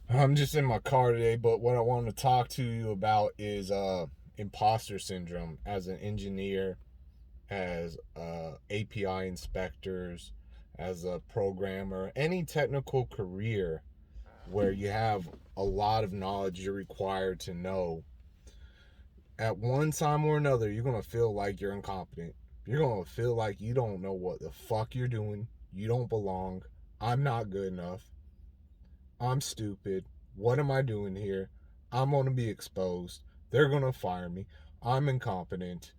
I'm just in my car today, but what I want to talk to you about is imposter syndrome as an engineer, as API inspectors, as a programmer, any technical career where you have a lot of knowledge you're required to know. At one time or another, you're going to feel like you're incompetent. You're going to feel like you don't know what the fuck you're doing. You don't belong. I'm not good enough. I'm stupid. What am I doing here? I'm going to be exposed. They're going to fire me. I'm incompetent.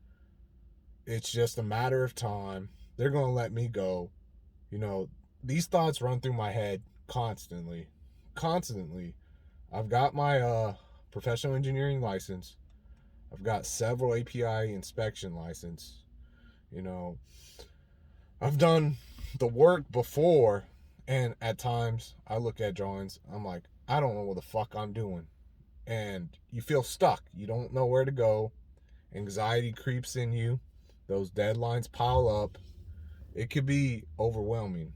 It's just a matter of time. They're going to let me go. You know, these thoughts run through my head constantly. Constantly. I've got my professional engineering license. I've got several API inspection license. You know, I've done the work before, and at times I look at drawings, I'm like, I don't know what the fuck I'm doing. And you feel stuck. You don't know where to go. Anxiety creeps in you. Those deadlines pile up. It could be overwhelming.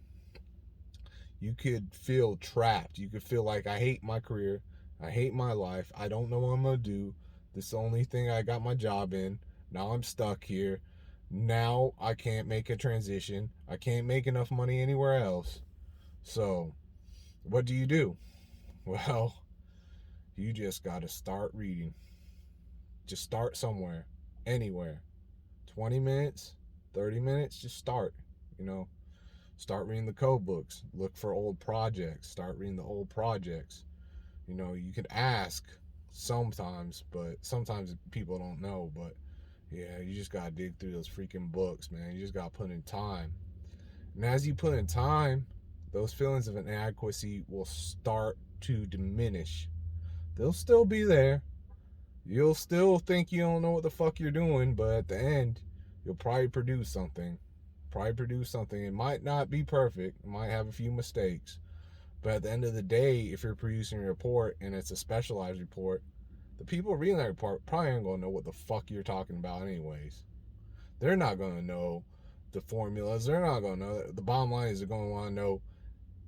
You could feel trapped. You could feel like I hate my career. I hate my life. I don't know what I'm going to do. This is the only thing I got my job in. Now I'm stuck here. Now I can't make a transition. I can't make enough money anywhere else. So, what do you do? Well, you just got to start reading. Just start somewhere, anywhere. 20 minutes, 30 minutes, just start. You know, start reading the code books. Look for old projects. Start reading the old projects. You know, you can ask sometimes, but sometimes people don't know. But yeah, you just got to dig through those freaking books, man. You just got to put in time. And as you put in time, those feelings of inadequacy will start to diminish. They'll still be there. You'll still think you don't know what the fuck you're doing, but at the end, you'll probably produce something. Probably produce something. It might not be perfect. It might have a few mistakes. But at the end of the day, if you're producing a report and it's a specialized report, the people reading that report probably aren't going to know what the fuck you're talking about anyways. They're not going to know the formulas. They're not going to know. The bottom line is they're going to want to know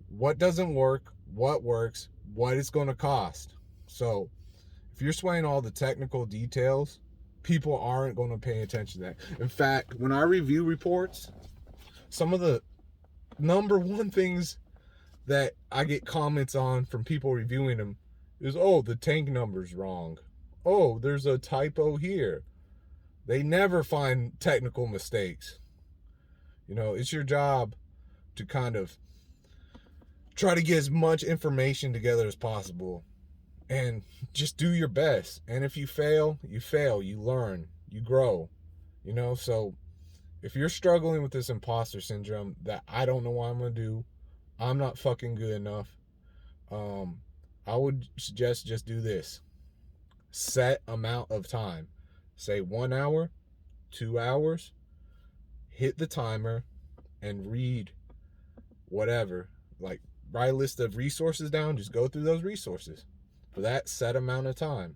what doesn't work, what works, what it's going to cost. So if you're swaying all the technical details, people aren't going to pay attention to that. In fact, when I review reports, some of the number one things that I get comments on from people reviewing them is, oh, the tank number's wrong. Oh, there's a typo here. They never find technical mistakes. You know, it's your job to kind of try to get as much information together as possible and just do your best. And if you fail, you learn, you grow, you know. So if you're struggling with this imposter syndrome that I don't know what I'm going to do, I'm not fucking good enough, um, I would suggest just do this. Set amount of time. Say 1 hour, 2 hours, hit the timer and read whatever. Like, write a list of resources down, just go through those resources for that set amount of time,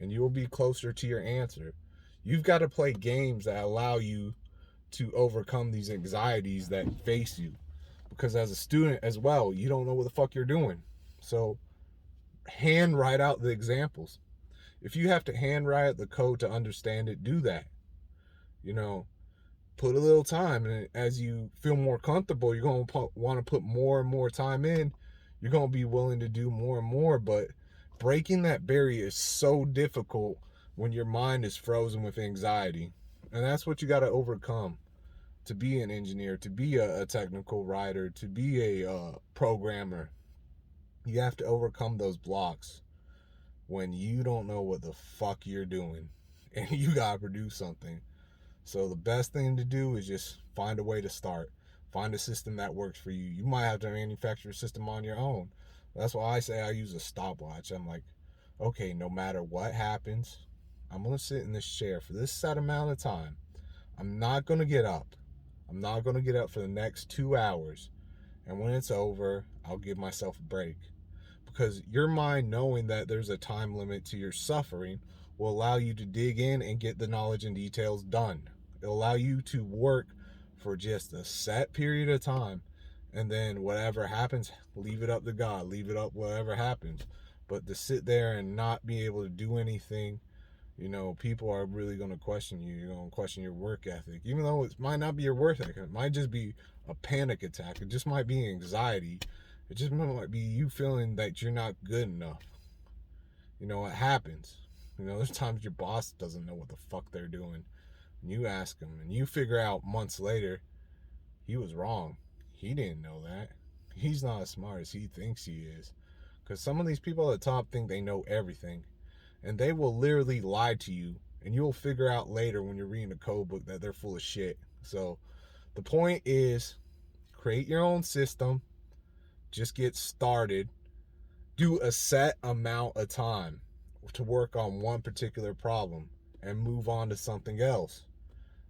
and you will be closer to your answer. You've got to play games that allow you to overcome these anxieties that face you. Because as a student as well, you don't know what the fuck you're doing. So hand write out the examples. If you have to hand write the code to understand it, do that. You know, put a little time, and as you feel more comfortable, you're going to want to put more and more time in. You're going to be willing to do more and more. But breaking that barrier is so difficult when your mind is frozen with anxiety, and that's what you got to overcome to be an engineer, to be a technical writer, to be a programmer. You have to overcome those blocks when you don't know what the fuck you're doing and you gotta produce something. So the best thing to do is just find a way to start. Find a system that works for you. You might have to manufacture a system on your own. That's why I say I use a stopwatch. I'm like, okay, no matter what happens, I'm gonna sit in this chair for this set amount of time. I'm not gonna get up. I'm not gonna get up for the next 2 hours. And when it's over, I'll give myself a break. Because your mind knowing that there's a time limit to your suffering will allow you to dig in and get the knowledge and details done. It'll allow you to work for just a set period of time And then whatever happens, leave it up to God, leave it up whatever happens. But to sit there and not be able to do anything, people are really going to question you. You're going to question your work ethic, even though it might not be your work ethic. It might just be a panic attack. It just might be anxiety. It just might be you feeling that you're not good enough. It happens. There's times your boss doesn't know what the fuck they're doing. And you ask him, and you figure out months later, he was wrong. He didn't know that. He's not as smart as he thinks he is. Because some of these people at the top think they know everything. And they will literally lie to you. And you'll figure out later when you're reading a code book that they're full of shit. So the point is, create your own system. Just get started. Do a set amount of time to work on one particular problem and move on to something else.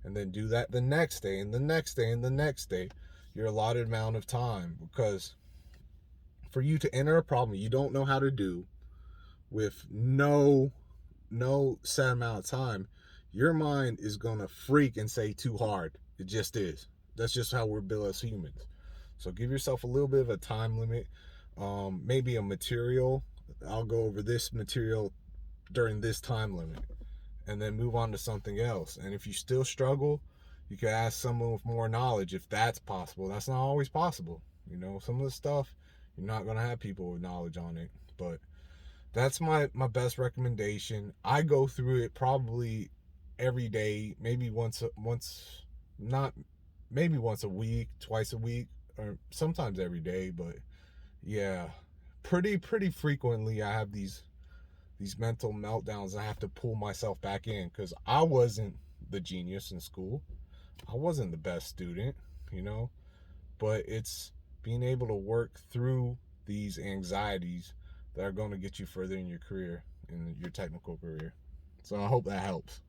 And then do that the next day and the next day and the next day, your allotted amount of time. Because for you to enter a problem you don't know how to do with no set amount of time, your mind is going to freak and say too hard. It just is. That's just how we're built as humans. So give yourself a little bit of a time limit. Maybe a material. I'll go over this material during this time limit, and then move on to something else. And if you still struggle, you can ask someone with more knowledge if that's possible. That's not always possible. Some of the stuff, you're not going to have people with knowledge on it. But that's my best recommendation. I go through it probably every day, maybe once a week, twice a week, or sometimes every day. But yeah, pretty frequently I have these mental meltdowns. I have to pull myself back in because I wasn't the genius in school. I wasn't the best student, but it's being able to work through these anxieties that are going to get you further in your career, in your technical career. So I hope that helps.